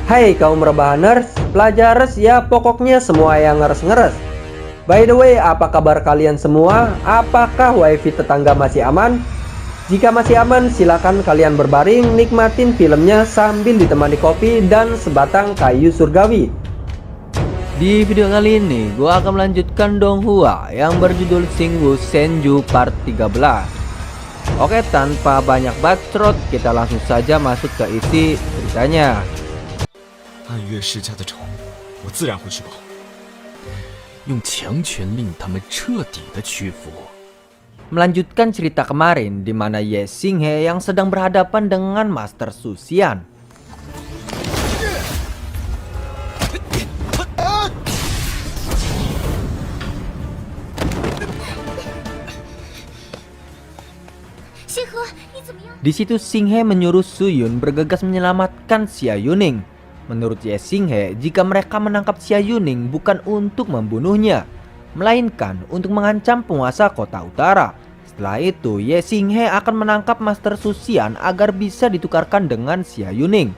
Hai kaum rebahaners, pelajarers ya pokoknya semua yang ngeres-ngeres. By the way, apa kabar kalian semua? Apakah wifi tetangga masih aman? Jika masih aman, silakan kalian berbaring nikmatin filmnya sambil ditemani kopi dan sebatang kayu surgawi. Di video kali ini, gua akan melanjutkan Donghua yang berjudul Xingwu Senju Part 13. Oke, tanpa banyak bacot, kita langsung saja masuk ke isi ceritanya. 暗月世家的仇，我自然会去报。用强权令他们彻底的屈服。 Melanjutkan cerita kemarin di mana Ye Xinghe yang sedang berhadapan dengan Master Su Xian. 星河，你怎么样？ Di situ Xinghe menyuruh Su Yun bergegas menyelamatkan Xia Yuning. Menurut Ye Xinghe, jika mereka menangkap Xia Yuning bukan untuk membunuhnya, melainkan untuk mengancam penguasa kota utara. Setelah itu, Ye Xinghe akan menangkap Master Su Xian agar bisa ditukarkan dengan Xia Yuning.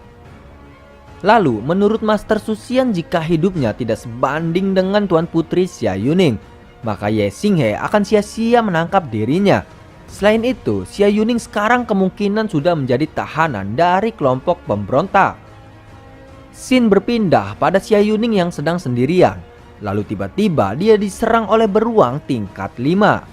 Lalu, menurut Master Su Xian, jika hidupnya tidak sebanding dengan Tuan Putri Xia Yuning, maka Ye Xinghe akan sia-sia menangkap dirinya. Selain itu, Xia Yuning sekarang kemungkinan sudah menjadi tahanan dari kelompok pemberontak. Scene berpindah pada Xia Yuning yang sedang sendirian. Lalu tiba-tiba dia diserang oleh beruang tingkat 5.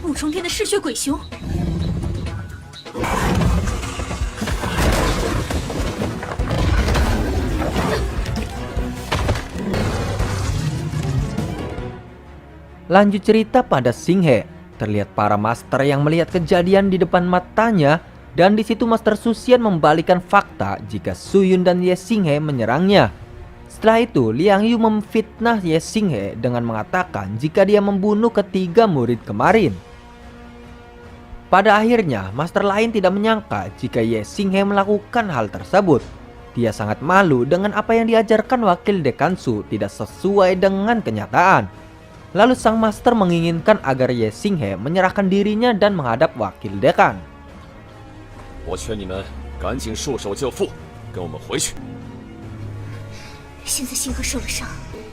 五重天的嗜血鬼熊， Lanjut cerita pada Xinghe. Terlihat para master yang melihat kejadian di depan matanya, dan di situ Master Su Xian membalikan fakta jika Su Yun dan Ye Xinghe menyerangnya. Setelah itu, Liang Yu memfitnah Ye Xinghe dengan mengatakan jika dia membunuh ketiga murid kemarin. Pada akhirnya, master lain tidak menyangka jika Ye Xinghe melakukan hal tersebut. Dia sangat malu dengan apa yang diajarkan wakil dekan Su tidak sesuai dengan kenyataan. Lalu sang master menginginkan agar Ye Xinghe menyerahkan dirinya dan menghadap wakil dekan. 我劝你们赶紧束手就缚，跟我们回去。 现在星河受了伤，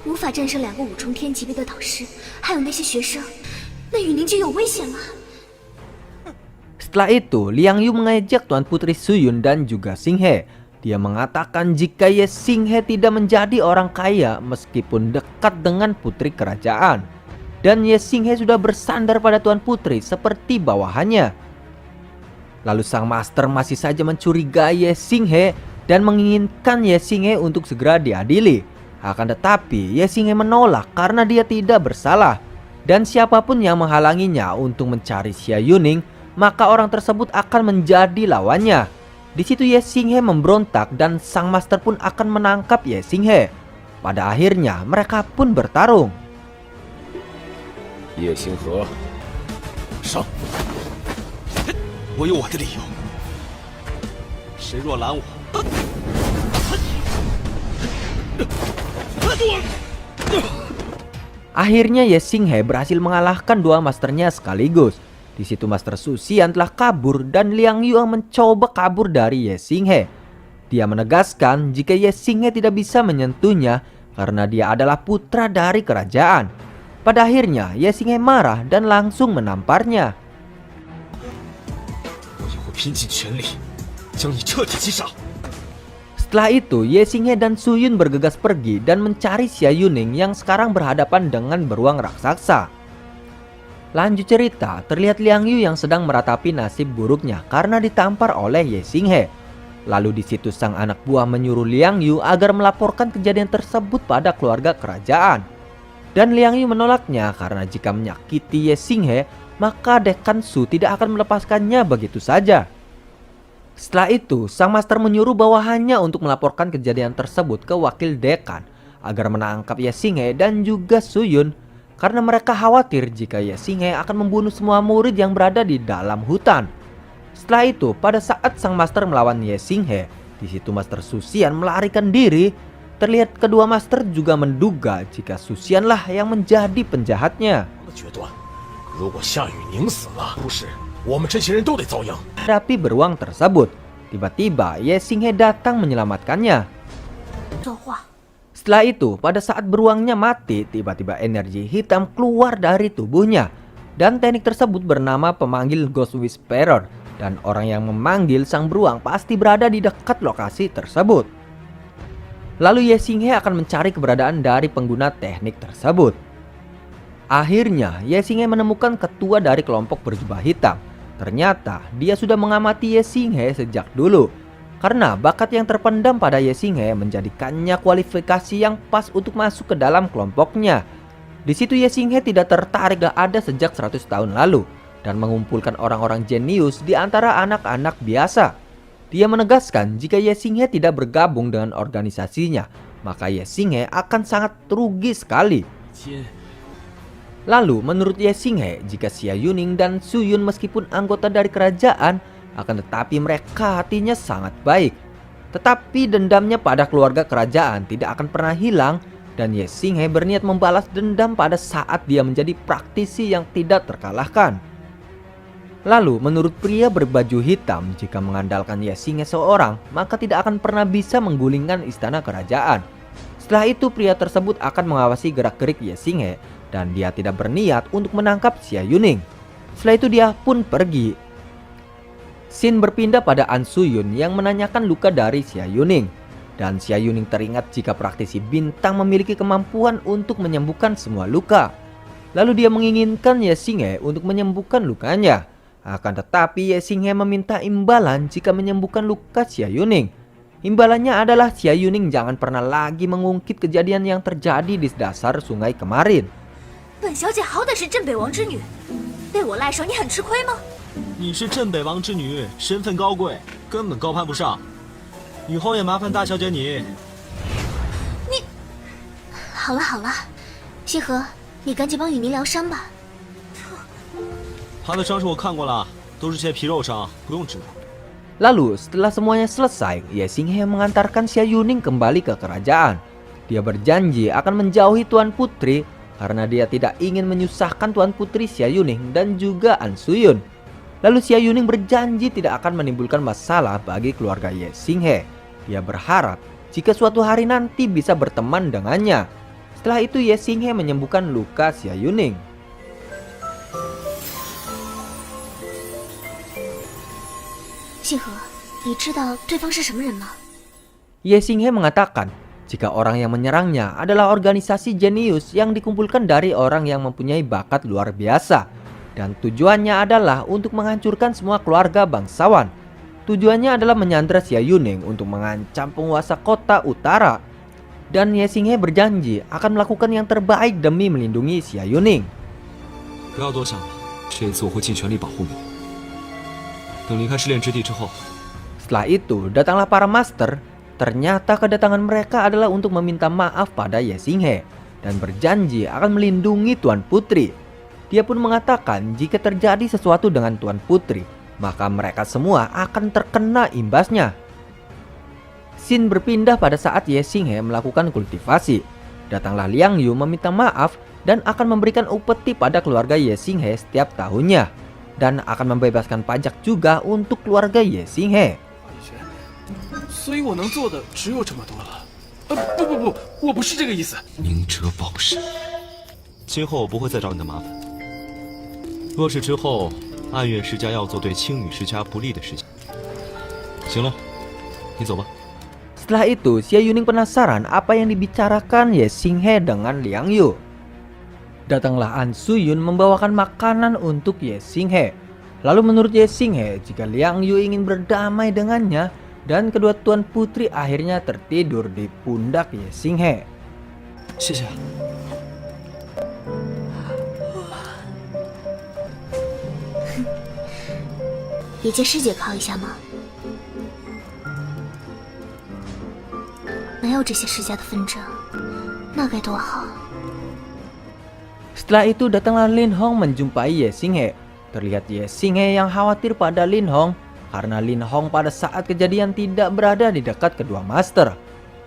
无法战胜2个五重天级别的导师，还有那些学生，那雨宁就有危险了。 Setelah itu, Liang Yu mengejek Tuan Putri Su Yun dan juga Xinghe. Dia mengatakan jika Ye Xinghe tidak menjadi orang kaya meskipun dekat dengan putri kerajaan. Dan Ye Xinghe sudah bersandar pada Tuan Putri seperti bawahannya. Lalu sang master masih saja mencurigai Ye Xinghe dan menginginkan Ye Xinghe untuk segera diadili. Akan tetapi Ye Xinghe menolak karena dia tidak bersalah. Dan siapapun yang menghalanginya untuk mencari Xia Yuning, maka orang tersebut akan menjadi lawannya. Di situ Ye Xinghe memberontak dan sang master pun akan menangkap Ye Xinghe. Pada akhirnya mereka pun bertarung. 叶星河，上！我有我的理由。谁若拦我， Akhirnya Ye Xinghe berhasil mengalahkan dua masternya sekaligus. Di situ Master Su Xian telah kabur dan Liang Yu mencoba kabur dari Ye Xinghe. Dia menegaskan jika Ye Xinghe tidak bisa menyentuhnya karena dia adalah putra dari kerajaan. Pada akhirnya Ye Xinghe marah dan langsung menamparnya. 我也会拼尽全力将你彻底击杀。 Setelah itu Ye Xinghe dan Su Yun bergegas pergi dan mencari Xia Yuning yang sekarang berhadapan dengan beruang raksasa. Lanjut cerita, terlihat Liang Yu yang sedang meratapi nasib buruknya karena ditampar oleh Ye Xinghe. Lalu di situ sang anak buah menyuruh Liang Yu agar melaporkan kejadian tersebut pada keluarga kerajaan. Dan Liang Yu menolaknya karena jika menyakiti Ye Xinghe, maka dekan Su tidak akan melepaskannya begitu saja. Setelah itu, sang master menyuruh bawahannya untuk melaporkan kejadian tersebut ke wakil dekan agar menangkap Ye Xinghe dan juga Su Yun. Karena mereka khawatir jika Ye Xinghe akan membunuh semua murid yang berada di dalam hutan. Setelah itu, pada saat sang master melawan Ye Xinghe, di situ Master Su Xian melarikan diri. Terlihat kedua master juga menduga jika Su Xian lah yang menjadi penjahatnya. 决断，如果夏雨宁死了，不是我们这些人都得遭殃。 Hadapi beruang tersebut. Tiba-tiba Ye Xinghe datang menyelamatkannya. 说话， Setelah itu, pada saat beruangnya mati, tiba-tiba energi hitam keluar dari tubuhnya. Dan teknik tersebut bernama pemanggil Ghost Whisperer. Dan orang yang memanggil sang beruang pasti berada di dekat lokasi tersebut. Lalu Ye Xinghe akan mencari keberadaan dari pengguna teknik tersebut. Akhirnya, Ye Xinghe menemukan ketua dari kelompok berjubah hitam. Ternyata, dia sudah mengamati Ye Xinghe sejak dulu. Karena bakat yang terpendam pada Ye Xinghe menjadikannya kualifikasi yang pas untuk masuk ke dalam kelompoknya. Di situ Ye Xinghe tidak tertarik ada sejak 100 tahun lalu dan mengumpulkan orang-orang jenius di antara anak-anak biasa. Dia menegaskan jika Ye Xinghe tidak bergabung dengan organisasinya, maka Ye Xinghe akan sangat rugi sekali. Lalu menurut Ye Xinghe, jika Xia Yuning dan Su Yun meskipun anggota dari kerajaan, akan tetapi mereka hatinya sangat baik. Tetapi dendamnya pada keluarga kerajaan tidak akan pernah hilang, dan Ye Xinghe berniat membalas dendam pada saat dia menjadi praktisi yang tidak terkalahkan. Lalu menurut pria berbaju hitam, jika mengandalkan Ye Xinghe seorang, maka tidak akan pernah bisa menggulingkan istana kerajaan. Setelah itu pria tersebut akan mengawasi gerak-gerik Ye Xinghe, dan dia tidak berniat untuk menangkap Xia Yuning. Setelah itu dia pun pergi. Scene berpindah pada An Suyun yang menanyakan luka dari Xia Yuning. Dan Xia Yuning teringat jika praktisi bintang memiliki kemampuan untuk menyembuhkan semua luka. Lalu dia menginginkan Ye Xinghe untuk menyembuhkan lukanya. Akan tetapi Ye Xinghe meminta imbalan jika menyembuhkan luka Xia Yuning. Imbalannya adalah Xia Yuning jangan pernah lagi mengungkit kejadian yang terjadi di dasar sungai kemarin. 本小姐好歹是镇北王之女，被我赖上，你很吃亏吗？ 你是镇北王之女，身份高贵，根本高攀不上。以后也麻烦大小姐你。好了好了，西河，你赶紧帮雨宁疗伤吧。 她的伤势我看过了，都是些皮肉伤，不用治疗。 Lalu setelah semuanya selesai, Ye Xinghe mengantarkan Xia Yuning kembali ke kerajaan. Dia berjanji akan menjauhi Tuan Putri karena dia tidak ingin menyusahkan Tuan Putri Xia Yuning dan juga An Suyun. Lalu Xia Yuning berjanji tidak akan menimbulkan masalah bagi keluarga Ye Xinghe. Dia berharap jika suatu hari nanti bisa berteman dengannya. Setelah itu Ye Xinghe menyembuhkan luka Xia Yuning.西河，你知道对方是什么人吗？ Ye Xinghe mengatakan jika orang yang menyerangnya adalah organisasi jenius yang dikumpulkan dari orang yang mempunyai bakat luar biasa. Dan tujuannya adalah untuk menghancurkan semua keluarga bangsawan. Tujuannya adalah menyandra Xia Yuning untuk mengancam penguasa kota utara. Dan Ye Xinghe berjanji akan melakukan yang terbaik demi melindungi Xia Yuning. 不要多想了，这次我会尽全力保护你。等离开试炼之地之后， Setelah itu datanglah para master. Ternyata kedatangan mereka adalah untuk meminta maaf pada Ye Xinghe dan berjanji akan melindungi Tuan Putri. Dia pun mengatakan jika terjadi sesuatu dengan Tuan Putri, maka mereka semua akan terkena imbasnya. Scene berpindah pada saat Ye Xinghe melakukan kultivasi. Datanglah Liang Yu meminta maaf dan akan memberikan upeti pada keluarga Ye Xinghe setiap tahunnya. Dan akan membebaskan pajak juga untuk keluarga Ye Xinghe. 所以我能做的只有这么多了。不，我不是这个意思。明哲保身，今后我不会再找你的麻烦。若是之后暗月世家要做对青羽世家不利的事情，行了，你走吧。 Setelah itu, Xia Yuning penasaran apa yang dibicarakan Ye Xinghe dengan Liang Yu. Datanglah An Suyun membawakan makanan untuk Ye Xinghe. Lalu menurut Ye Xinghe, jika Liang Yu ingin berdamai dengannya, dan kedua Tuan Putri akhirnya tertidur di pundak Ye Xinghe. 谢谢。 也借师姐靠一下吗？没有这些世家的纷争，那该多好。 Setelah itu datanglah Lin Hong menjumpai Ye Xinghe. Terlihat Ye Xinghe yang khawatir pada Lin Hong karena Lin Hong pada saat kejadian tidak berada di dekat kedua master.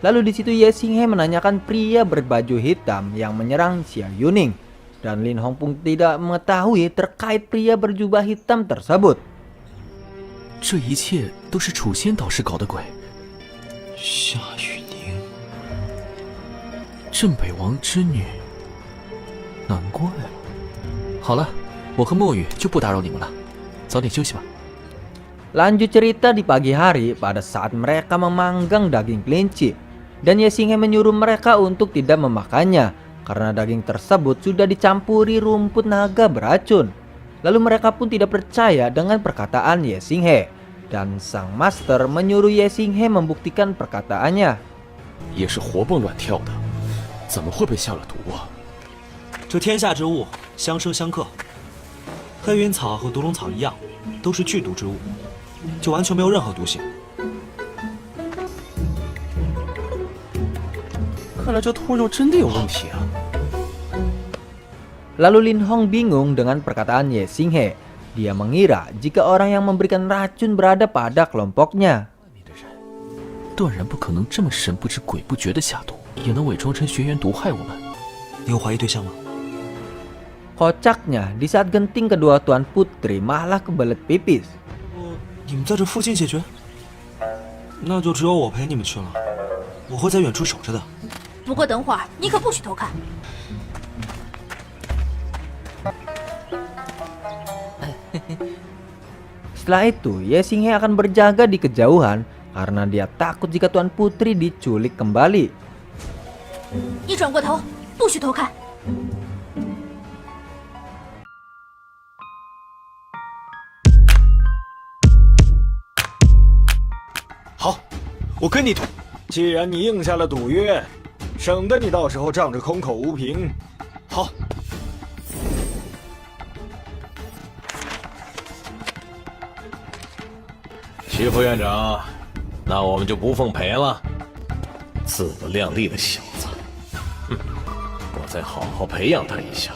Lalu di situ Ye Xinghe menanyakan pria berbaju hitam yang menyerang Xia Yuning. dan Lin Hong pun tidak mengetahui terkait pria berjubah hitam tersebut. 这一切都是楚仙导师搞的鬼。夏雨宁，镇北王之女，难怪了。好了，我和墨雨就不打扰你们了，早点休息吧。 Lanjut cerita di pagi hari pada saat mereka memanggang daging kelinci, dan Ye Xinghe menyuruh mereka untuk tidak memakannya karena daging tersebut sudah dicampuri rumput naga beracun. Lalu mereka pun tidak percaya dengan perkataan Ye Xinghe, dan sang master menyuruh Ye Xinghe membuktikan perkataannya. 也是活蹦乱跳的，怎么会被下了毒啊？ 这天下之物相生相克，黑云草和毒龙草一样，都是剧毒之物，就完全没有任何毒性。 看来这兔肉真的有问题啊！ Lalu Lin Hong bingung dengan perkataan Ye Xinghe. Dia mengira jika orang yang memberikan racun berada pada kelompoknya. 断然不可能这么神不知鬼不觉的下毒，也能伪装成学员毒害我们。你有怀疑对象吗？ Kocaknya, di saat genting kedua Tuan Putri malah kebelet pipis. 你们在这附近解决？那就只有我陪你们去了，我会在远处守着的。 不过等会儿你可不许偷看。 Setelah itu, Ye Xinghe akan berjaga di kejauhan karena dia takut jika Tuan Putri diculik kembali. 你转过头，不许偷看。 好，我跟你赌。既然你应下了赌约，省得你到时候仗着空口无凭。好，徐副院长，那我们就不奉陪了。自不量力的小子，哼！我再好好培养他一下。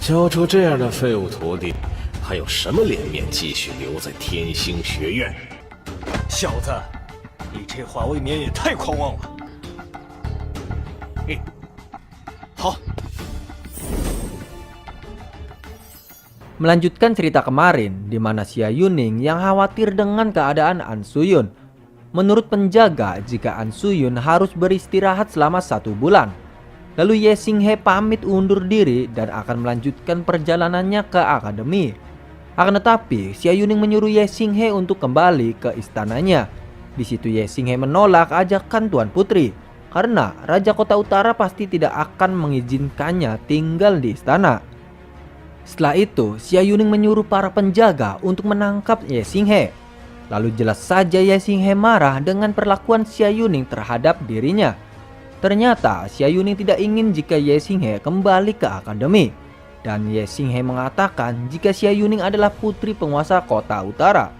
教出这样的废物徒弟，还有什么脸面继续留在天星学院？ 小子，你这话未免也太狂妄了。好， Melanjutkan cerita kemarin, di mana Xia Yuning yang khawatir dengan keadaan An Suyun. Menurut penjaga, jika An Suyun harus beristirahat selama 1 bulan. Lalu Ye Xinghe pamit undur diri dan akan melanjutkan perjalanannya ke akademi. Akan tetapi, Xia Yuning menyuruh Ye Xinghe untuk kembali ke istananya. Di situ Ye Xinghe menolak ajakan Tuan Putri, karena Raja Kota Utara pasti tidak akan mengizinkannya tinggal di istana. Setelah itu, Xia Yuning menyuruh para penjaga untuk menangkap Ye Xinghe. Lalu jelas saja Ye Xinghe marah dengan perlakuan Xia Yuning terhadap dirinya. Ternyata Xia Yuning tidak ingin jika Ye Xinghe kembali ke akademi. Dan Ye Xinghe mengatakan jika Xia Yuning adalah putri penguasa Kota Utara,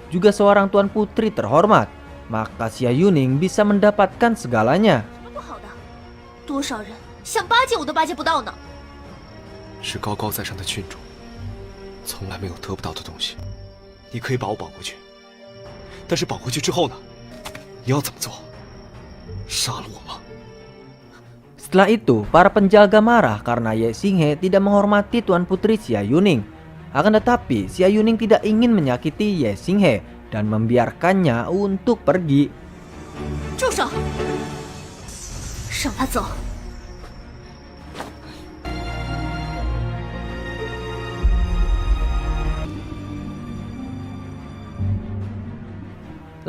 juga seorang Tuan Putri terhormat, maka Xia Yuning bisa mendapatkan segalanya. 不好的，多少人想巴结我都巴结不到呢。 是高高在上的郡主，从来没有得不到的东西。你可以把我绑回去，但是绑回去之后呢？你要怎么做？杀了我吗？ Setelah itu, para penjaga marah karena Ye Xinghe tidak menghormati Tuan Putri Xia Yuning. Akan tetapi, Xia Yuning tidak ingin menyakiti Ye Xinghe dan membiarkannya untuk pergi. 住手！让他走。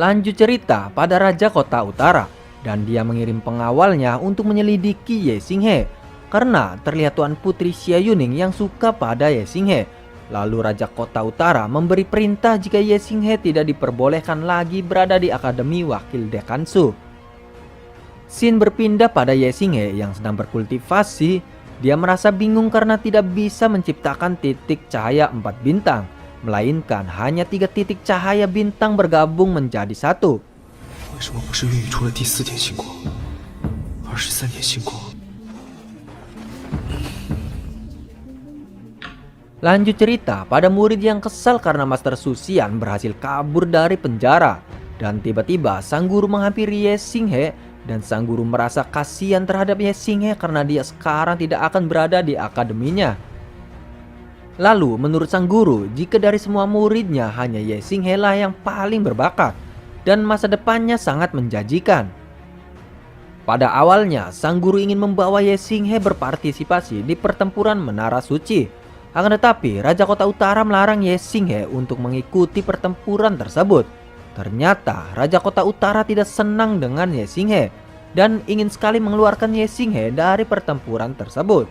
Lanjut cerita pada Raja Kota Utara, dan dia mengirim pengawalnya untuk menyelidiki Ye Xinghe karena terlihat Tuan Putri Xia Yuning yang suka pada Ye Xinghe. Lalu Raja Kota Utara memberi perintah jika Ye Xinghe tidak diperbolehkan lagi berada di Akademi Wakil Dekansu. Scene berpindah pada Ye Xinghe yang sedang berkultivasi. Dia merasa bingung karena tidak bisa menciptakan titik cahaya 4 bintang, melainkan hanya 3 titik cahaya bintang bergabung menjadi satu. 为什么不是孕育出了第4点星光，而是3点星光？ Lanjut cerita pada murid yang kesal karena Master Suxian berhasil kabur dari penjara. Dan tiba-tiba sang guru menghampiri Ye Xinghe Dan sang guru merasa kasihan terhadap Ye Xinghe karena dia sekarang tidak akan berada di akademinya. Lalu menurut sang guru, jika dari semua muridnya hanya Ye Xinghe lah yang paling berbakat dan masa depannya sangat menjanjikan. Pada awalnya, sang guru ingin membawa Ye Xinghe berpartisipasi di pertempuran Menara Suci. Akan tetapi, Raja Kota Utara melarang Ye Xinghe untuk mengikuti pertempuran tersebut. Ternyata, Raja Kota Utara tidak senang dengan Ye Xinghe dan ingin sekali mengeluarkan Ye Xinghe dari pertempuran tersebut.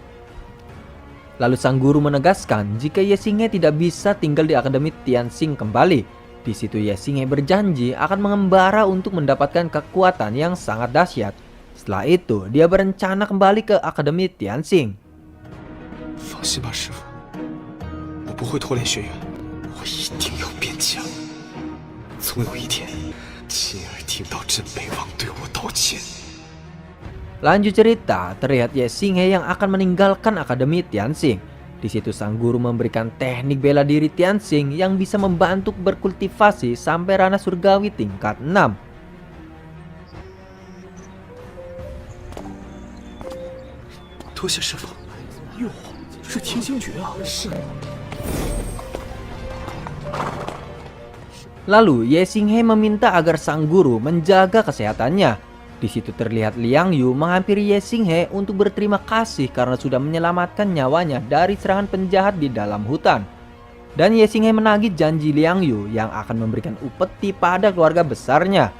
Lalu sang guru menegaskan jika Ye Xinghe tidak bisa tinggal di Akademi Tianxing kembali. Di situ Ye Xinghe berjanji akan mengembara untuk mendapatkan kekuatan yang sangat dahsyat. Setelah itu, dia berencana kembali ke Akademi Tianxing. 放心吧，师傅，我不会拖累学员，我一定要变强。总有一天，亲耳听到镇北王对我道歉。 Lanjut cerita, terlihat Ye Xinghe yang akan meninggalkan Akademi Tianxing. Di situ sang guru memberikan teknik bela diri Tianxing yang bisa membantu berkultivasi sampai ranah surgawi tingkat 6. 多谢师傅。哟，是天星诀啊！是。 Lalu Ye Xinghe meminta agar sang guru menjaga kesehatannya. Di situ terlihat Liang Yu menghampiri Ye Xinghe untuk berterima kasih karena sudah menyelamatkan nyawanya dari serangan penjahat di dalam hutan. Dan Ye Xinghe menagih janji Liang Yu yang akan memberikan upeti pada keluarga besarnya.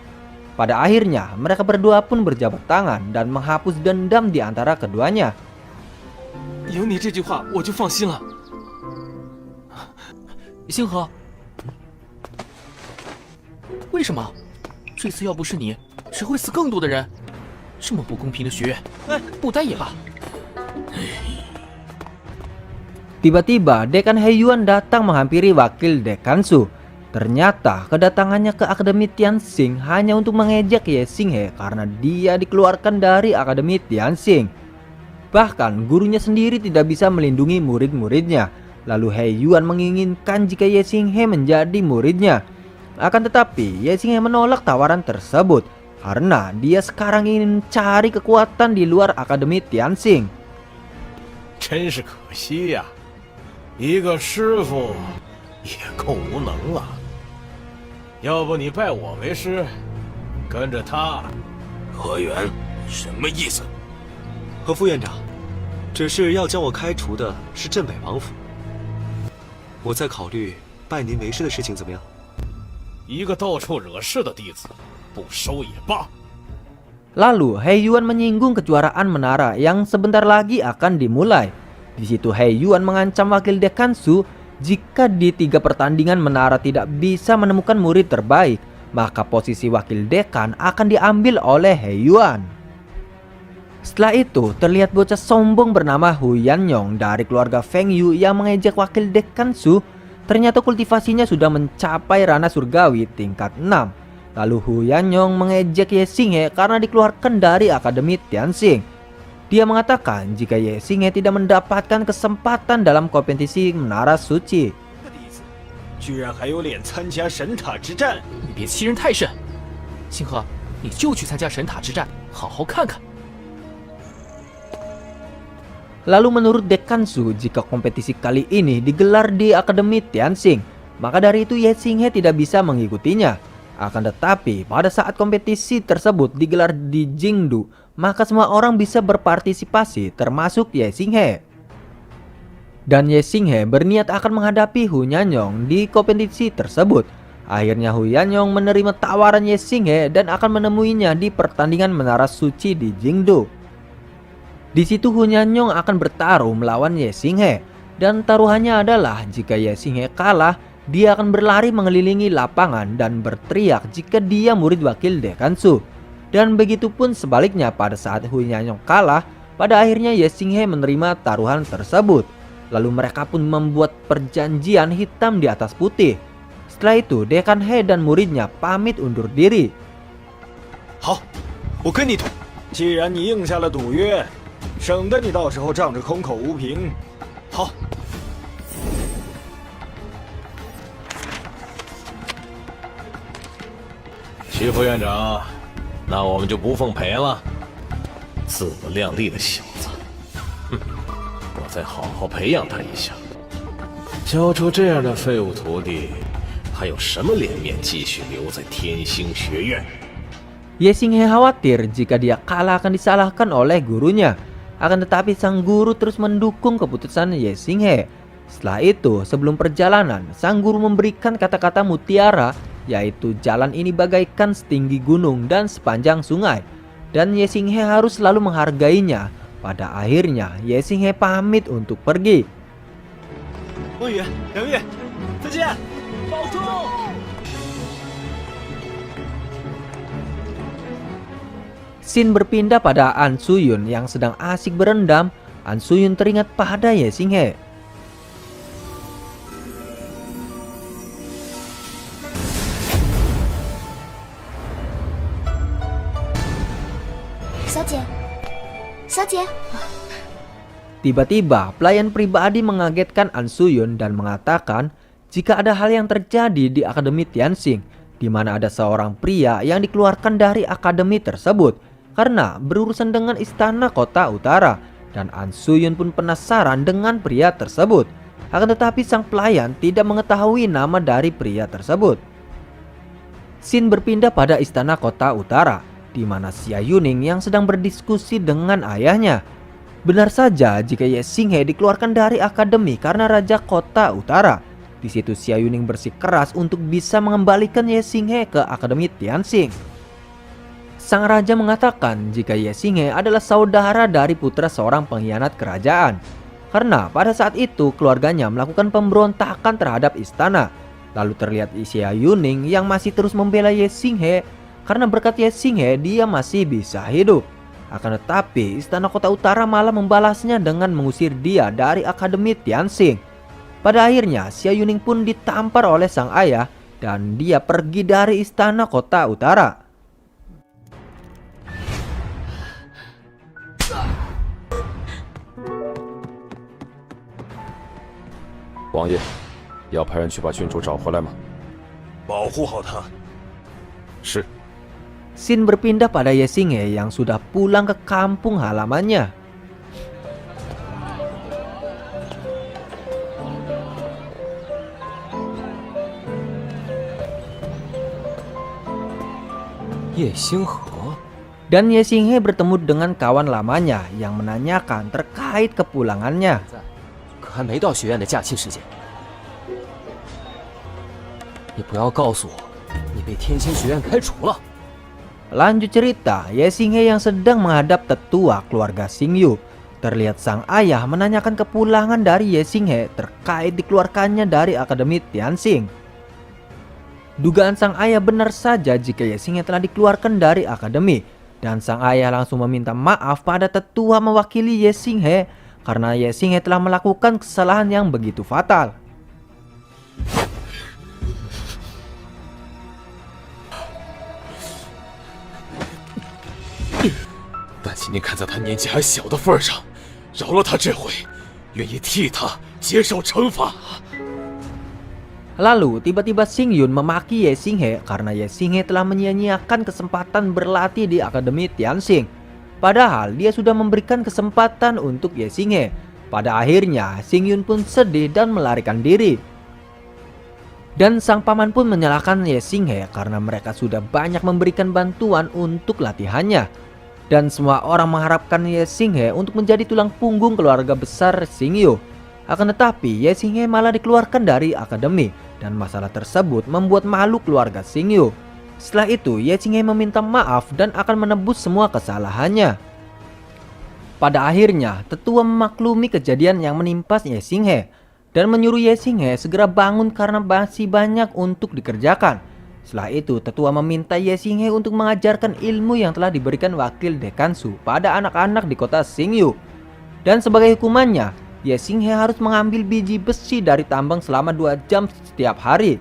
Pada akhirnya mereka berdua pun berjabat tangan dan menghapus dendam di antara keduanya. 有你这句话，我就放心了。星河，为什么？这次要不是你，只会死更多的人。这么不公平的学院，不待也罢。 Tiba-tiba Dekan Heiyuan datang menghampiri wakil Dekan Su. Ternyata kedatangannya ke Akademi Tianxing hanya untuk mengejek Ye Xinghe karena dia dikeluarkan dari Akademi Tianxing. Bahkan gurunya sendiri tidak bisa melindungi murid-muridnya. Lalu Heiyuan menginginkan jika Ye Xinghe menjadi muridnya. Akan tetapi Ye Xinghe menolak tawaran tersebut karena dia sekarang ingin mencari kekuatan di luar Akademi Tianxing. 真是可惜呀，一个师傅也够无能了。要不你拜我为师，跟着他。何源，什么意思？ 何副院长，只是要将我开除的是镇北王府，我在考虑拜您为师的事情怎么样？一个到处惹事的弟子，不收也罢。 Lalu Heiyuan menyinggung kejuaraan menara yang sebentar lagi akan dimulai. Di situ Heiyuan mengancam wakil Dekan Su jika di 3 pertandingan menara tidak bisa menemukan murid terbaik, maka posisi wakil dekan akan diambil oleh Heiyuan. Setelah itu terlihat bocah sombong bernama Hu Yanyong dari keluarga Feng Yu yang mengejek wakil Dekan Su. Ternyata kultivasinya sudah mencapai ranah surgawi tingkat 6. Lalu Hu Yanyong mengejek Ye Xinghe karena dikeluarkan dari Akademi Tianxing. Dia mengatakan jika Ye Xinghe tidak mendapatkan kesempatan dalam kompetisi Menara Suci. 居然还有脸参加神塔之战！你别欺人太甚，星河，你就去参加神塔之战，好好看看。 Lalu menurut Dekan Su, jika kompetisi kali ini digelar di Akademi Tianxing, maka dari itu Ye Xinghe tidak bisa mengikutinya. Akan tetapi pada saat kompetisi tersebut digelar di Jingdu, maka semua orang bisa berpartisipasi termasuk Ye Xinghe. Dan Ye Xinghe berniat akan menghadapi Hu Yanyong di kompetisi tersebut. Akhirnya Hu Yanyong menerima tawaran Ye Xinghe dan akan menemuinya di pertandingan Menara Suci di Jingdu. Di situ Hu Yanyong akan bertarung melawan Ye Xinghe dan taruhannya adalah jika Ye Xinghe kalah, dia akan berlari mengelilingi lapangan dan berteriak jika dia murid wakil Dekan Su. Dan begitu pun sebaliknya pada saat Hu Yanyong kalah, pada akhirnya Ye Xinghe menerima taruhan tersebut. Lalu mereka pun membuat perjanjian hitam di atas putih. Setelah itu Dekan He dan muridnya pamit undur diri. 好，我跟你赌。既然你应下了赌约，省得你到时候仗着空口无凭。好。齐副院长，那我们就不奉陪了。自不量力的小子，哼！我再好好培养他一下。教出这样的废物徒弟，还有什么脸面继续留在天星学院？ Ye Xinghe khawatir jika dia kalah akan disalahkan oleh gurunya. Akan tetapi sang guru terus mendukung keputusan Ye Xinghe. Setelah itu, sebelum perjalanan, sang guru memberikan kata-kata mutiara, yaitu jalan ini bagaikan setinggi gunung dan sepanjang sungai. Dan Ye Xinghe harus selalu menghargainya. Pada akhirnya, Ye Xinghe pamit untuk pergi. 梦雨、梁玉，再见，保重。 Scene berpindah pada An Suyun yang sedang asik berendam. An Suyun teringat pada Ye Xinghe. Tiba-tiba pelayan pribadi mengagetkan An Suyun dan mengatakan jika ada hal yang terjadi di Akademi Tianxing, di mana ada seorang pria yang dikeluarkan dari akademi tersebut karena berurusan dengan istana kota utara, dan An Suyun pun penasaran dengan pria tersebut. Akan tetapi sang pelayan tidak mengetahui nama dari pria tersebut. Scene berpindah pada istana kota utara, di mana Xia Yuning yang sedang berdiskusi dengan ayahnya. Benar saja jika Ye Xinghe dikeluarkan dari akademi karena raja kota utara. Di situ Xia Yuning bersikeras untuk bisa mengembalikan Ye Xinghe ke Akademi Tianxing. Sang raja mengatakan jika Ye Xinghe adalah saudara dari putra seorang pengkhianat kerajaan. Karena pada saat itu keluarganya melakukan pemberontakan terhadap istana. Lalu terlihat Xia Yuning yang masih terus membela Ye Xinghe. Karena berkat Ye Xinghe dia masih bisa hidup. Akan tetapi istana kota utara malah membalasnya dengan mengusir dia dari Akademi Tianxing. Pada akhirnya Xia Yuning pun ditampar oleh sang ayah dan dia pergi dari istana kota utara. 王爷，要派人去把郡主找回来吗？保护好他。是。 Scene berpindah pada Ye Xinghe yang sudah pulang ke kampung halamannya. Ye Xinghe. Dan Ye Xinghe bertemu dengan kawan lamanya yang menanyakan terkait kepulangannya. 可还没到学院的假期时间，你不要告诉我，你被天星学院开除了。 Lanjut cerita, Ye Xinghe yang sedang menghadap tetua keluarga Xingyu. Terlihat sang ayah menanyakan kepulangan dari Ye Xinghe terkait dikeluarkannya dari Akademi Tianxing. Dugaan sang ayah benar saja jika Ye Xinghe telah dikeluarkan dari akademi. Dan sang ayah langsung meminta maaf pada tetua mewakili Ye Xinghe karena Ye Xinghe telah melakukan kesalahan yang begitu fatal. 但仅仅看在他年纪还小的份上，饶了他这回，愿意替他接受惩罚。 Lalu tiba-tiba Xingyun memaki Ye Xinghe karena Ye Xinghe telah menyia-nyiakan kesempatan berlatih di Akademi Tianxing. Padahal dia sudah memberikan kesempatan untuk Ye Xinghe. Pada akhirnya Xingyun pun sedih dan melarikan diri. Dan sang paman pun menyalahkan Ye Xinghe karena mereka sudah banyak memberikan bantuan untuk latihannya. Dan semua orang mengharapkan Ye Xinghe untuk menjadi tulang punggung keluarga besar Xingyu. Akan tetapi Ye Xinghe malah dikeluarkan dari akademi dan masalah tersebut membuat malu keluarga Xingyu. Setelah itu Ye Xinghe meminta maaf dan akan menebus semua kesalahannya. Pada akhirnya tetua memaklumi kejadian yang menimpa Ye Xinghe dan menyuruh Ye Xinghe segera bangun karena masih banyak untuk dikerjakan. Setelah itu tetua meminta Ye Xinghe untuk mengajarkan ilmu yang telah diberikan wakil Dekansu pada anak-anak di kota Xingyu. Dan sebagai hukumannya Ye Xinghe harus mengambil biji besi dari tambang selama 2 jam setiap hari.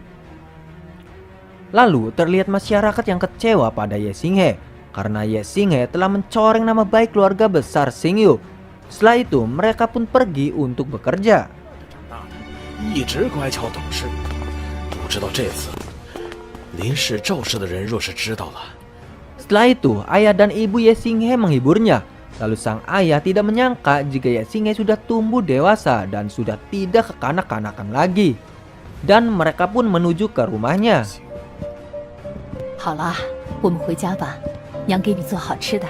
Lalu terlihat masyarakat yang kecewa pada Ye Xinghe karena Ye Xinghe telah mencoreng nama baik keluarga besar Xingyu. Setelah itu mereka pun pergi untuk bekerja. 一直乖巧懂事，不知道这次林氏赵氏的人若是知道了， Setelah itu, ayah dan ibu Ye Xinghe menghiburnya. Lalu sang ayah tidak menyangka jika Ye Xinghe sudah tumbuh dewasa dan sudah tidak kekanak-kanakan lagi. Dan mereka pun menuju ke rumahnya. 好了，我们回家吧，娘给你做好吃的。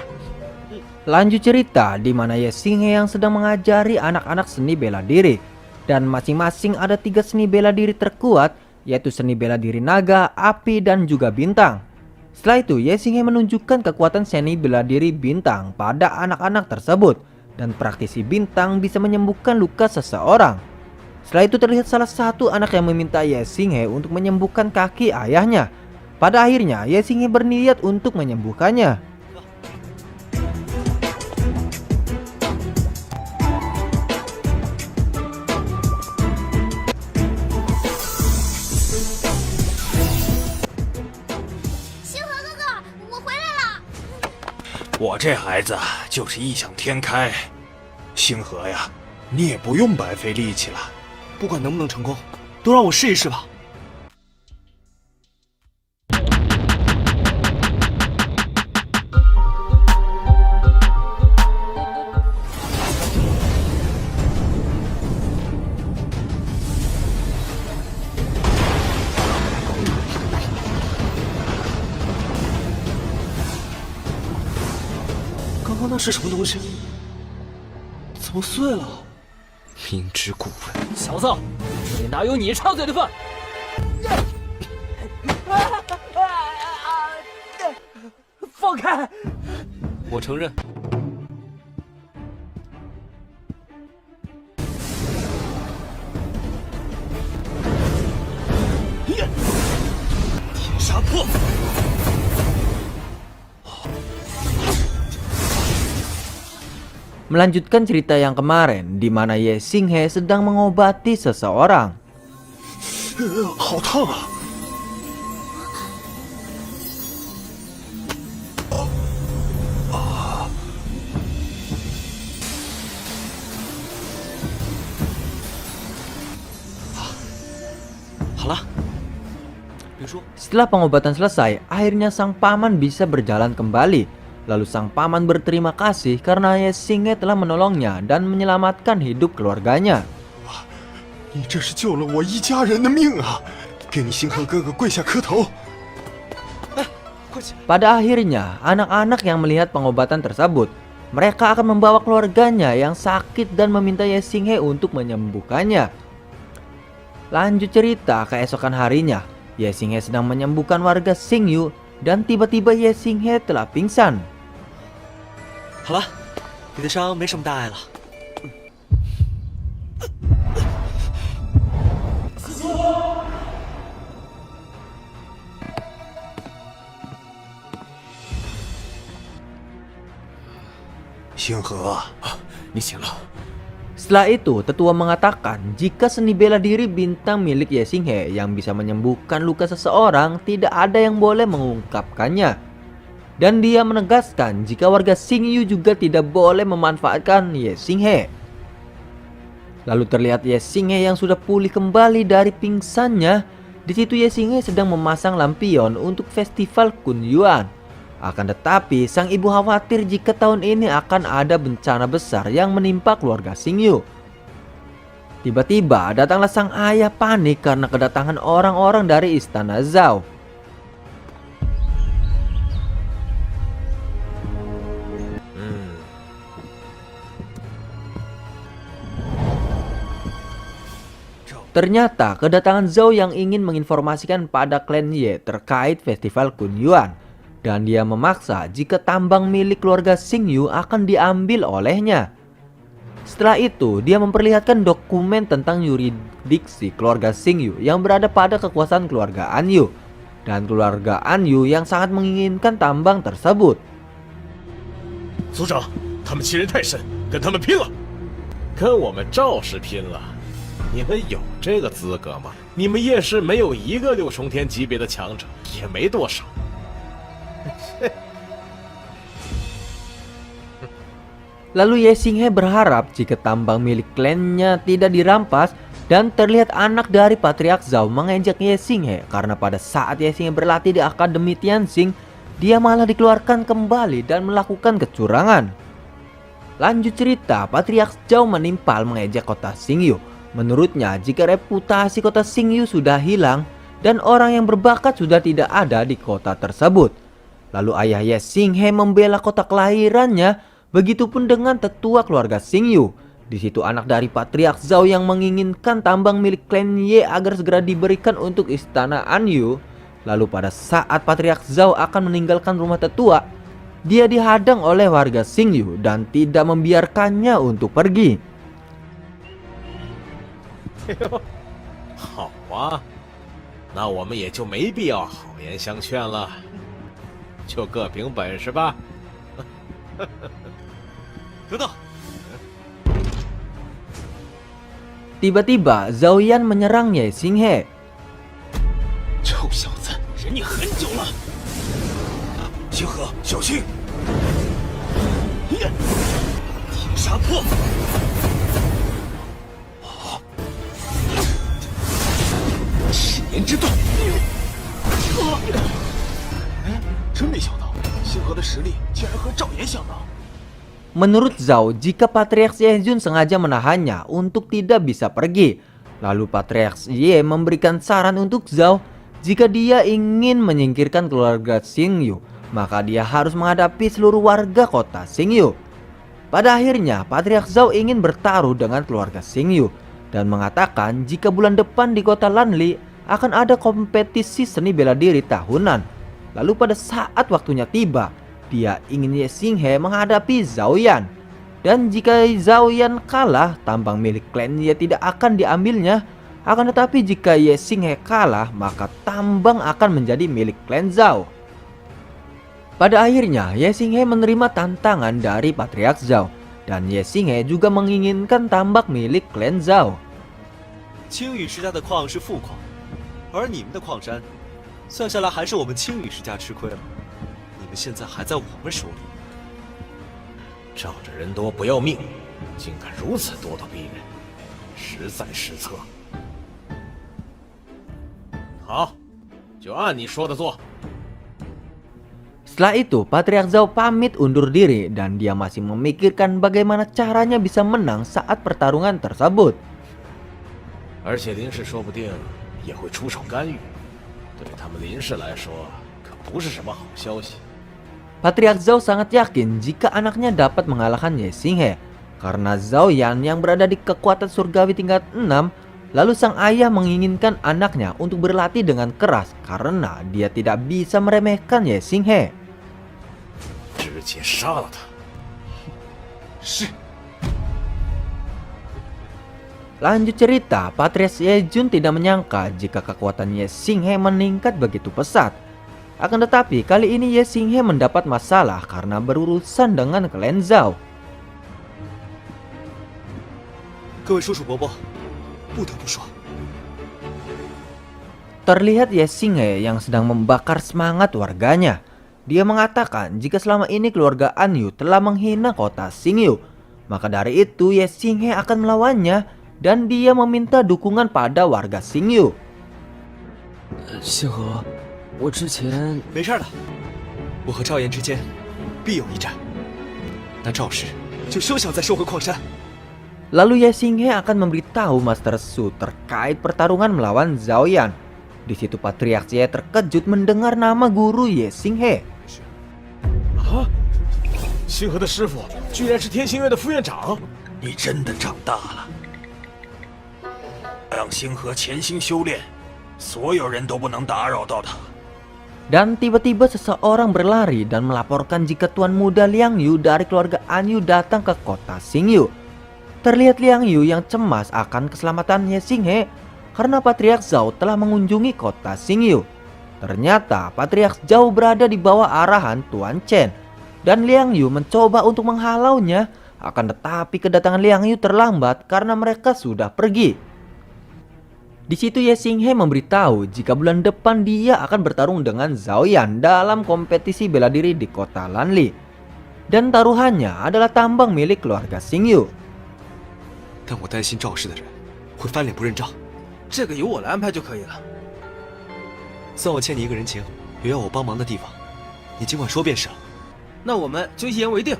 Lanjut cerita di mana Ye Xinghe yang sedang mengajari anak-anak seni bela diri. Dan masing-masing ada 3 seni bela diri terkuat, yaitu seni bela diri naga, api, dan juga bintang. Setelah itu, Ye Xinghe menunjukkan kekuatan seni bela diri bintang pada anak-anak tersebut. Dan praktisi bintang bisa menyembuhkan luka seseorang. Setelah itu terlihat salah satu anak yang meminta Ye Xinghe untuk menyembuhkan kaki ayahnya. Pada akhirnya, Ye Xinghe berniat untuk menyembuhkannya.星河哥哥，我回来了。我这孩子就是异想天开。星河呀，你也不用白费力气了。不管能不能成功，都让我试一试吧。 刚刚那是什么东西？怎么碎了？明知故问。小子，这里哪有你插嘴的份？放开！我承认。铁砂破。 Melanjutkan cerita yang kemarin di mana Ye Xinghe sedang mengobati seseorang. 好烫啊！好了，别说。 Setelah pengobatan selesai, akhirnya sang paman bisa berjalan kembali. Lalu sang paman berterima kasih karena Ye Xinghe telah menolongnya dan menyelamatkan hidup keluarganya. 你这是救了我一家人的命啊！给你星河哥哥跪下磕头。 Pada akhirnya, anak-anak yang melihat pengobatan tersebut, mereka akan membawa keluarganya yang sakit dan meminta Ye Xinghe untuk menyembuhkannya. Lanjut cerita keesokan harinya, Ye Xinghe sedang menyembuhkan warga Xingyu dan tiba-tiba Ye Xinghe telah pingsan. 好了，你的伤没什么大碍了。星河，你醒了。 Setelah itu, tetua mengatakan jika seni bela diri bintang milik Ye Xinghe yang bisa menyembuhkan luka seseorang tidak ada yang boleh mengungkapkannya. Dan dia menegaskan jika warga Xingyu juga tidak boleh memanfaatkan Ye Xinghe. Lalu terlihat Ye Xinghe yang sudah pulih kembali dari pingsannya. Di situ Ye Xinghe sedang memasang lampion untuk festival Kunyuan. Akan tetapi sang ibu khawatir jika tahun ini akan ada bencana besar yang menimpa keluarga Xingyu. Tiba-tiba datanglah sang ayah panik karena kedatangan orang-orang dari istana Zhao. Ternyata kedatangan Zhao yang ingin menginformasikan pada klan Ye terkait festival Kunyuan. Dan dia memaksa jika tambang milik keluarga Xingyu akan diambil olehnya. Setelah itu, dia memperlihatkan dokumen tentang yurisdiksi keluarga Xingyu yang berada pada kekuasaan keluarga Anyu. Dan keluarga Anyu yang sangat menginginkan tambang tersebut. 族长，他们欺人太甚，跟他们拼了！跟我们赵氏拼了？你们有这个资格吗？你们叶氏没有一个六重天级别的强者，也没多少。 Lalu Ye Xinghe berharap jika tambang milik klannya tidak dirampas dan terlihat anak dari Patriark Zhao mengejek Ye Xinghe karena pada saat Ye Xinghe berlatih di Akademi Tianxing, dia malah dikeluarkan kembali dan melakukan kecurangan. Lanjut cerita, Patriark Zhao menimpal mengejek kota Xingyu. Menurutnya, jika reputasi kota Xingyu sudah hilang dan orang yang berbakat sudah tidak ada di kota tersebut. Lalu ayah Ye Xinghe membela kota kelahirannya, begitupun dengan tetua keluarga Xingyu. Di situ anak dari Patriark Zhao yang menginginkan tambang milik klan Ye agar segera diberikan untuk istana Anyu. Lalu pada saat Patriark Zhao akan meninggalkan rumah tetua, dia dihadang oleh warga Xingyu dan tidak membiarkannya untuk pergi. 好啊，那我们也就没必要好言相劝了，就各凭本事吧。等等， Tiba-tiba Zhao Yan menyerang Ye Xinghe. 臭小子，忍你很久了。星河，小心！天杀破！赤炎之盾！哎，真没想到，星河的实力竟然和赵岩相当。 Menurut Zhao, jika Patriark Yejun sengaja menahannya untuk tidak bisa pergi. Lalu Patriark Ye memberikan saran untuk Zhao, jika dia ingin menyingkirkan keluarga Xingyu, maka dia harus menghadapi seluruh warga kota Xingyu. Pada akhirnya, Patriark Zhao ingin bertaruh dengan keluarga Xingyu dan mengatakan jika bulan depan di kota Lanli akan ada kompetisi seni bela diri tahunan. Lalu pada saat waktunya tiba, dia ingin Ye Xinghe menghadapi Zhao Yan. Dan jika Zhao Yan kalah, tambang milik klan Ye tidak akan diambilnya. Akan tetapi jika Ye Xinghe kalah, maka tambang akan menjadi milik klan Zhao. Pada akhirnya, Ye Xinghe menerima tantangan dari Patriark Zhao. Dan Ye Xinghe juga menginginkan tambak milik klan Zhao. 青羽世家的矿是富矿，而你们的矿山，算下来还是我们青羽世家吃亏了。 你们现在还在我们手里，仗着人多不要命，竟敢如此咄咄逼人，实在失策。好，就按你说的做。 Setelah itu, Patriark Zhao pamit undur diri dan dia masih memikirkan bagaimana caranya bisa menang saat pertarungan tersebut. 而且林氏说不定也会出手干预，对他们林氏来说可不是什么好消息。 Patriark Zhao sangat yakin jika anaknya dapat mengalahkan Ye Xinghe karena Zhao Yan yang berada di kekuatan surgawi tingkat 6. Lalu sang ayah menginginkan anaknya untuk berlatih dengan keras karena dia tidak bisa meremehkan Ye Xinghe. 直接杀了他。是。 Lanjut cerita, Patriark Yejun tidak menyangka jika kekuatan Ye Xinghe meningkat begitu pesat. Akan tetapi kali ini Ye Xinghe mendapat masalah karena berurusan dengan klan Zhao. 各位叔叔伯伯，不得不说， Terlihat Ye Xinghe yang sedang membakar semangat warganya. Dia mengatakan jika selama ini keluarga Anyu telah menghina kota Xingyu, maka dari itu Ye Xinghe akan melawannya dan dia meminta dukungan pada warga Xingyu. 星河，我之前没事的，我和赵岩之间必有一战。那赵氏就休想再收回矿山。 Lalu Ye Xinghe akan memberitahu Master Su terkait pertarungan melawan Zhao Yan. Di situ Patriark Ye terkejut mendengar nama guru Ye Xinghe. 啊！星河的师傅居然是天星院的副院长，你真的长大了。让星河潜心修炼，所有人都不能打扰到他。 Dan tiba-tiba seseorang berlari dan melaporkan jika Tuan Muda Liang Yu dari keluarga Anyu datang ke kota Xingyu. Terlihat Liang Yu yang cemas akan keselamatan Ye Xinghe karena Patriark Zhao telah mengunjungi kota Xingyu. Ternyata Patriark Zhao berada di bawah arahan Tuan Chen dan Liang Yu mencoba untuk menghalaunya. Akan tetapi kedatangan Liang Yu terlambat karena mereka sudah pergi. Di situ Ye Xinghe memberitahu jika bulan depan dia akan bertarung dengan Zhao Yan dalam kompetisi bela diri di kota Lanli. Dan taruhannya adalah tambang milik keluarga Xingyu. 但我担心赵氏的人会翻脸不认账。这个由我来安排就可以了。算我欠你一个人情，有要我帮忙的地方，你尽管说便是了。那我们就一言为定。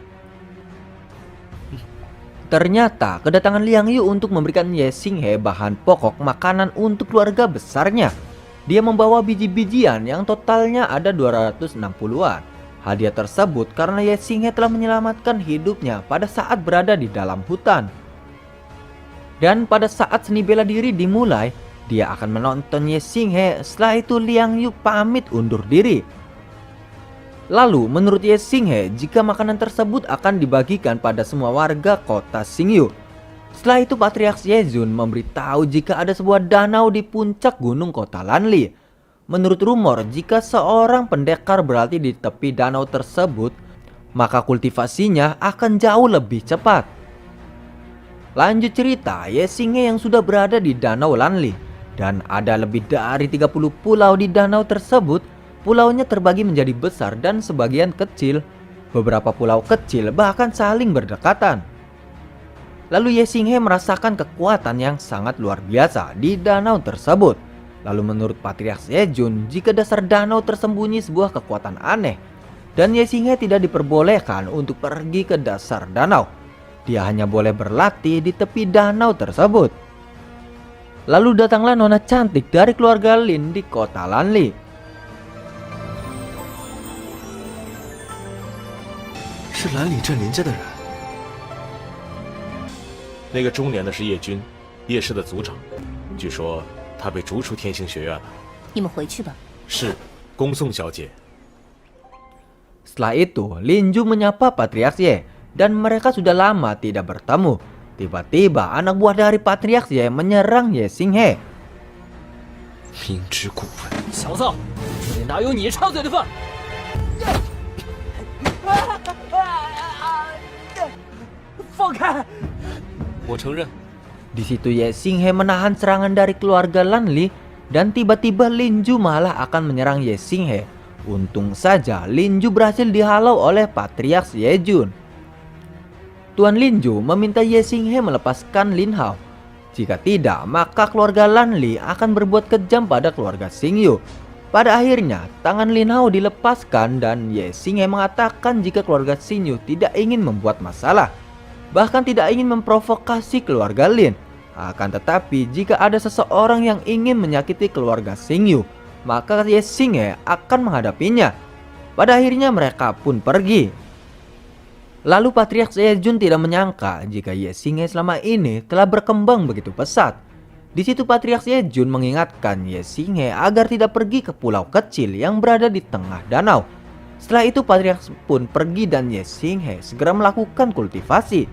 Ternyata kedatangan Liang Yu untuk memberikan Ye Xinghe bahan pokok makanan untuk keluarga besarnya. Dia membawa biji-bijian yang totalnya ada 260-an. Hadiah tersebut karena Ye Xinghe telah menyelamatkan hidupnya pada saat berada di dalam hutan. Dan pada saat seni bela diri dimulai, dia akan menonton Ye Xinghe. Setelah itu Liang Yu pamit undur diri. Lalu menurut Ye Xinghe, jika makanan tersebut akan dibagikan pada semua warga kota Xingyu. Setelah itu Patriark Yezun memberitahu jika ada sebuah danau di puncak gunung kota Lanli. Menurut rumor, jika seorang pendekar berlatih di tepi danau tersebut, maka kultivasinya akan jauh lebih cepat. Lanjut cerita, Ye Xinghe yang sudah berada di danau Lanli, dan ada lebih dari 30 pulau di danau tersebut. Pulaunya terbagi menjadi besar dan sebagian kecil. Beberapa pulau kecil bahkan saling berdekatan. Lalu Ye Xinghe merasakan kekuatan yang sangat luar biasa di danau tersebut. Lalu menurut Patriark Yejun, jika dasar danau tersembunyi sebuah kekuatan aneh, dan Ye Xinghe tidak diperbolehkan untuk pergi ke dasar danau. Dia hanya boleh berlatih di tepi danau tersebut. Lalu datanglah nona cantik dari keluarga Lin di kota Lanli. 是兰里镇林家的人。那个中年的是叶军，叶氏的族长。据说他被逐出天星学院了。你们回去吧。是，恭送小姐。 Setelah itu, Linju menyapa Patriark Ye dan mereka sudah lama tidak bertemu. Tiba-tiba anak buah dari Patriark Ye menyerang Ye Xinghe. 明知故问，小子，这里哪有你插嘴的份？ 放开！ 我承认。 Di situ Ye Xinghe menahan serangan dari keluarga Lanli dan tiba-tiba Linju malah akan menyerang Ye Xinghe. Untung saja Linju berhasil dihalau oleh Patriark Yejun. Tuan Linju meminta Ye Xinghe melepaskan Lin Hao. Jika tidak, maka keluarga Lanli akan berbuat kejam pada keluarga Xingyu. Pada akhirnya, tangan Lin Hao dilepaskan dan Ye Xinghe mengatakan jika keluarga Xingyu tidak ingin membuat masalah, bahkan tidak ingin memprovokasi keluarga Lin. Akan tetapi, jika ada seseorang yang ingin menyakiti keluarga Xingyu, maka Ye Xinghe akan menghadapinya. Pada akhirnya mereka pun pergi. Lalu Patriark Yejun tidak menyangka jika Ye Xinghe selama ini telah berkembang begitu pesat. Di situ Patriark Yejun mengingatkan Ye Xinghe agar tidak pergi ke pulau kecil yang berada di tengah danau. Setelah itu Patriark pun pergi dan Ye Xinghe segera melakukan kultivasi.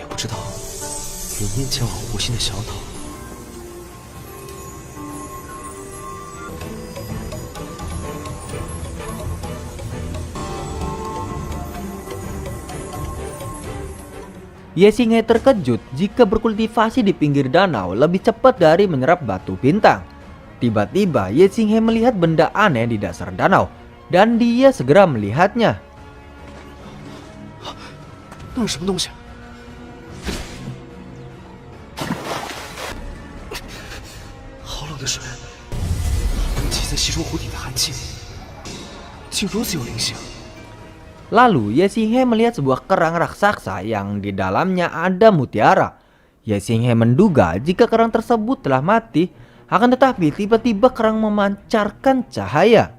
不知道明天前往湖心的小岛。Ye Xinghe terkejut jika berkultivasi di pinggir danau lebih cepat dari menyerap batu bintang. Tiba-tiba Ye Xinghe melihat benda aneh di dasar danau dan dia segera melihatnya. 那是什么东西？ 的水，空气在吸收湖底的寒气，竟如此有灵性。 Lalu Ye Xinghe melihat sebuah kerang raksasa yang di dalamnya ada mutiara. Ye Xinghe menduga jika kerang tersebut telah mati, akan tetapi tiba-tiba kerang memancarkan cahaya.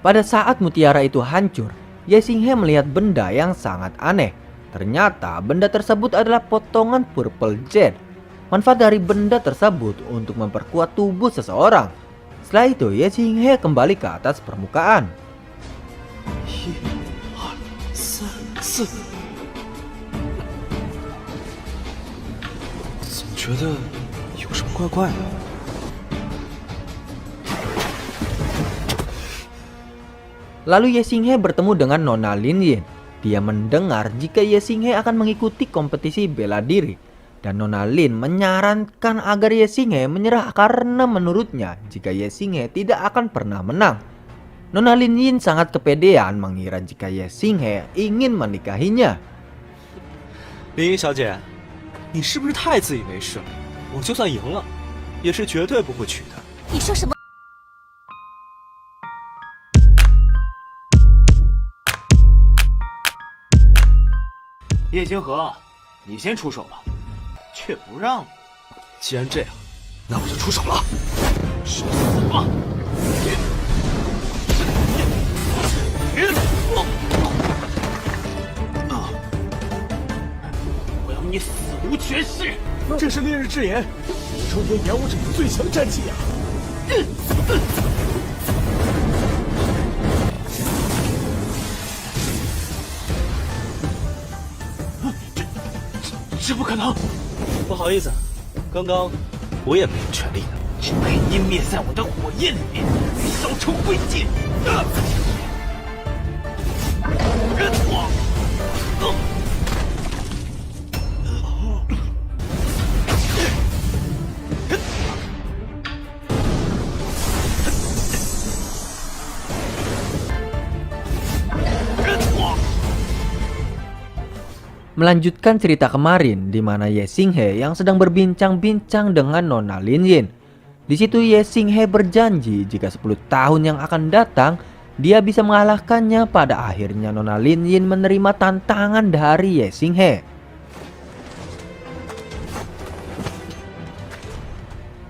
Pada saat mutiara itu hancur, Ye Xinghe melihat benda yang sangat aneh. Ternyata benda tersebut adalah potongan purple jade. Manfaat dari benda tersebut untuk memperkuat tubuh seseorang. Setelah itu Ye Xinghe kembali ke atas permukaan. 1、2、3、4，总觉得有什么怪怪的。 Lalu Ye Xinghe bertemu dengan Nona Lin Yin. Dia mendengar jika Ye Xinghe akan mengikuti kompetisi bela diri. Dan Nona Lin menyarankan agar Ye Xinghe menyerah karena menurutnya jika Ye Xinghe tidak akan pernah menang. Nona Lin Yin sangat kepedean mengira jika Ye Xinghe ingin menikahinya. 林小姐，你是不是太自以为是了？我就算赢了，也是绝对不会娶的。你说什么？ 叶星河，你先出手吧，却不让。既然这样，那我就出手了。受死吧！我要你死无全尸！这是烈日之炎，冲天演武者的最强战绩啊！这不可能！不好意思，刚刚我也没有全力的。只配湮灭在我的火焰里面，消除灰烬。Melanjutkan cerita kemarin di mana Ye Xinghe yang sedang berbincang-bincang dengan Nona Lin Yin. Di situ Ye Xinghe berjanji jika 10 tahun yang akan datang dia bisa mengalahkannya. Pada akhirnya Nona Lin Yin menerima tantangan dari Ye Xinghe.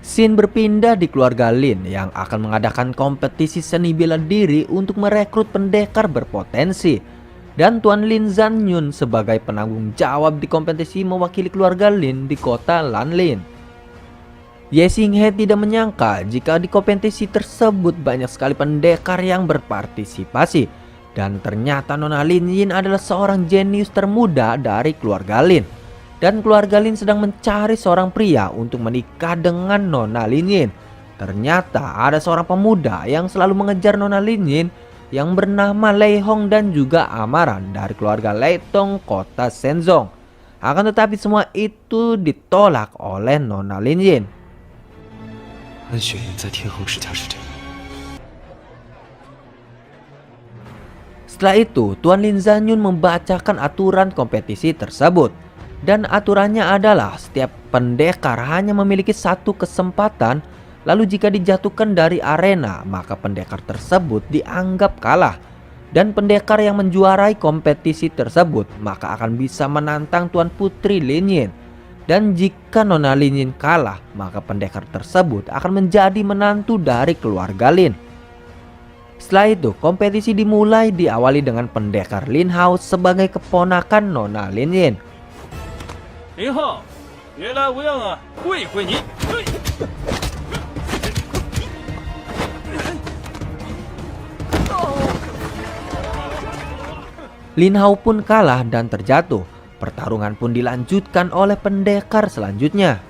Scene berpindah di keluarga Lin yang akan mengadakan kompetisi seni bela diri untuk merekrut pendekar berpotensi. Dan Tuan Lin Zanyun sebagai penanggung jawab di kompetisi mewakili keluarga Lin di kota Lanlin. Ye Xinghe tidak menyangka jika di kompetisi tersebut banyak sekali pendekar yang berpartisipasi. Dan ternyata Nona Lin Yin adalah seorang jenius termuda dari keluarga Lin. Dan keluarga Lin sedang mencari seorang pria untuk menikah dengan Nona Lin Yin. Ternyata ada seorang pemuda yang selalu mengejar Nona Lin Yin yang bernama Lei Hong dan juga Amaran dari keluarga Lei Tong kota Shenzong. Akan tetapi semua itu ditolak oleh Nona Lin Yin. 安雪云在天恒世家是真的。 Setelah itu Tuan Lin Zanyun membacakan aturan kompetisi tersebut. Dan aturannya adalah setiap pendekar hanya memiliki satu kesempatan. Lalu jika dijatuhkan dari arena, maka pendekar tersebut dianggap kalah. Dan pendekar yang menjuarai kompetisi tersebut maka akan bisa menantang Tuan Putri Lin Yin. Dan jika Nona Lin Yin kalah, maka pendekar tersebut akan menjadi menantu dari keluarga Lin. Setelah itu, kompetisi dimulai diawali dengan pendekar Lin Hao sebagai keponakan Nona Lin Yin. 林浩，别来无恙啊，会会你。 Lin Hao pun kalah dan terjatuh. Pertarungan pun dilanjutkan oleh pendekar selanjutnya.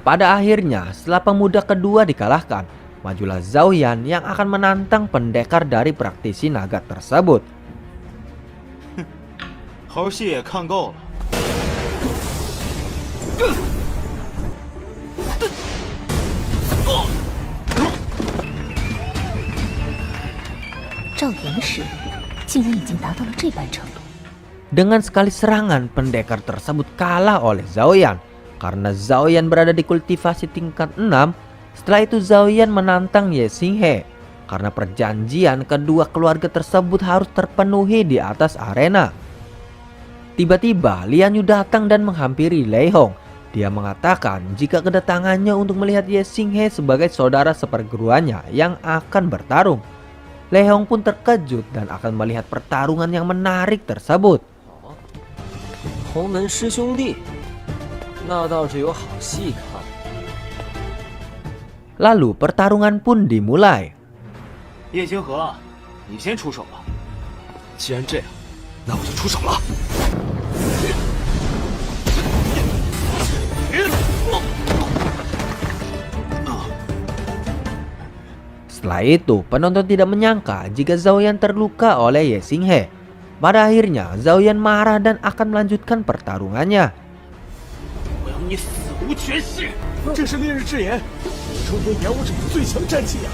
Pada akhirnya, setelah pemuda kedua dikalahkan, majulah Zhao Yan yang akan menantang pendekar dari praktisi naga tersebut. 猴戏也看够了。 赵岩时竟然已经达到了这般程度。 Dengan sekali serangan, pendekar tersebut kalah oleh Zhao Yan. Karena Zhao Yan berada di kultivasi tingkat 6, setelah itu Zhao Yan menantang Ye Xinghe. Karena perjanjian kedua keluarga tersebut harus terpenuhi di atas arena. Tiba-tiba Lian Yu datang dan menghampiri Lei Hong. Dia mengatakan jika kedatangannya untuk melihat Ye Xinghe sebagai saudara seperguruannya yang akan bertarung. Lei Hong pun terkejut dan akan melihat pertarungan yang menarik tersebut. 洪门师兄弟，那倒是有好戏看。 Lalu pertarungan pun dimulai. 叶星河，你先出手吧。既然这样，那我就出手了。Setelah itu, penonton tidak menyangka jika Zhao Yan terluka oleh Ye Xinghe. Pada akhirnya, Zhao Yan marah dan akan melanjutkan pertarungannya. 我要你死无全尸！这是烈日之炎，中原演武者的最强战绩啊！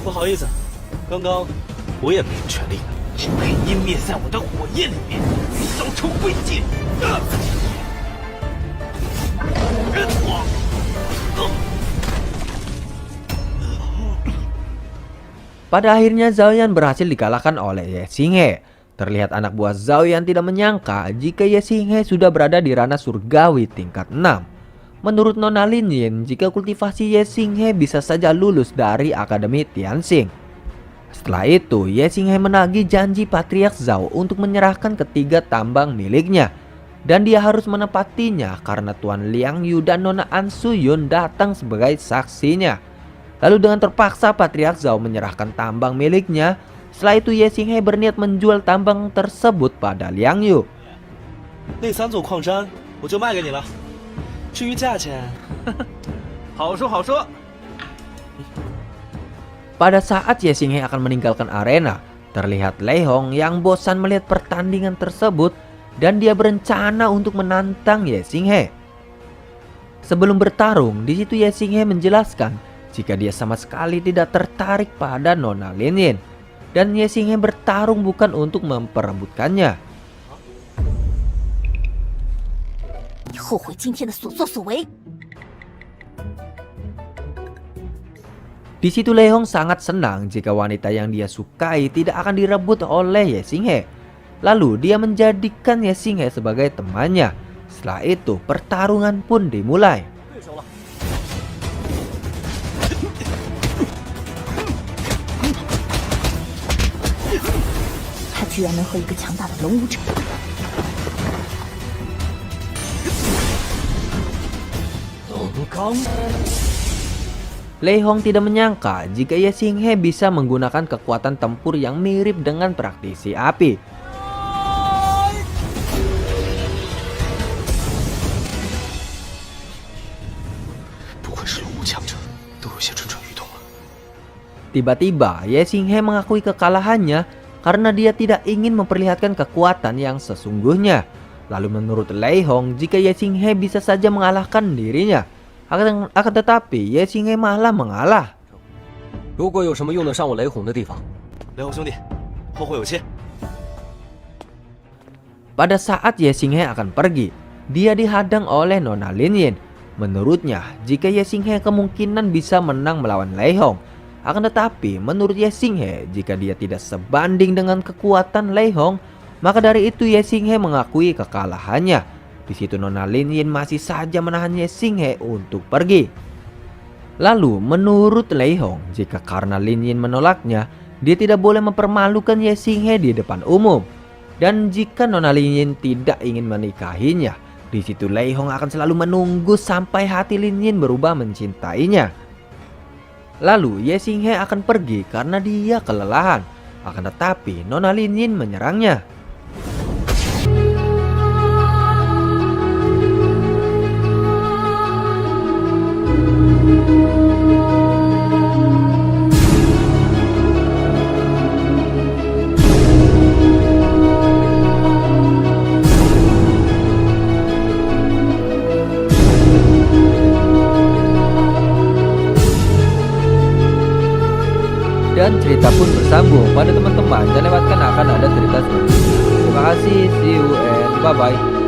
不好意思，刚刚我也没有全力的。就给湮灭在我的火焰里面，消除灰烬。 Pada akhirnya Zhao Yan berhasil dikalahkan oleh Ye Xinghe. Terlihat anak buah Zhao Yan tidak menyangka jika Ye Xinghe sudah berada di ranah surgawi tingkat 6. Menurut Nona Lin Yin, jika kultivasi Ye Xinghe bisa saja lulus dari Akademi Tianxing. Setelah itu, Ye Xinghe menagih janji Patriark Zhao untuk menyerahkan ketiga tambang miliknya. Dan dia harus menepatinya karena Tuan Liang Yu dan Nona An Suyun datang sebagai saksinya. Lalu dengan terpaksa Patriark Zhao menyerahkan tambang miliknya. Setelah itu Ye Xinghe berniat menjual tambang tersebut pada Liang Yu. 那3座矿山我就卖给你了，至于价钱，好说好说。 Pada saat Ye Xinghe akan meninggalkan arena, terlihat Lei Hong yang bosan melihat pertandingan tersebut dan dia berencana untuk menantang Ye Xinghe. Sebelum bertarung, di situ Ye Xinghe menjelaskan jika dia sama sekali tidak tertarik pada Nona Lin Yin dan Ye Xinghe bertarung bukan untuk memperebutkannya. 你后悔今天的所作所为。 Di situ Lei Hong sangat senang jika wanita yang dia sukai tidak akan direbut oleh Ye Xinghe. Lalu dia menjadikan Ye Xinghe sebagai temannya. Setelah itu pertarungan pun dimulai. 他居然能和一个强大的龙武者。 Lei Hong tidak menyangka jika Ye Xinghe bisa menggunakan kekuatan tempur yang mirip dengan praktisi api. Tiba-tiba Ye Xinghe mengakui kekalahannya karena dia tidak ingin memperlihatkan kekuatan yang sesungguhnya. Lalu menurut Lei Hong, jika Ye Xinghe bisa saja mengalahkan dirinya, akan tetapi Ye Xinghe malah mengalah. 如果有什么用得上我雷洪的地方， 雷洪兄弟，后会有期。 Pada saat Ye Xinghe akan pergi, dia dihadang oleh Nona Lin Yin. Menurutnya, jika Ye Xinghe kemungkinan bisa menang melawan Lei Hong. Akan tetapi, menurut Ye Xinghe, jika dia tidak sebanding dengan kekuatan Lei Hong, maka dari itu Ye Xinghe mengakui kekalahannya. Di situ Nona Lin Yin masih saja menahan Ye Xinghe untuk pergi. Lalu menurut Lei Hong, jika karena Lin Yin menolaknya, dia tidak boleh mempermalukan Ye Xinghe di depan umum. Dan jika Nona Lin Yin tidak ingin menikahinya, di situ Lei Hong akan selalu menunggu sampai hati Lin Yin berubah mencintainya. Lalu Ye Xinghe akan pergi karena dia kelelahan. Akan tetapi Nona Lin Yin menyerangnya. Dan cerita pun bersambung pada teman-teman, dan lewatkan akan ada cerita selanjutnya. Terima kasih, see you and bye bye.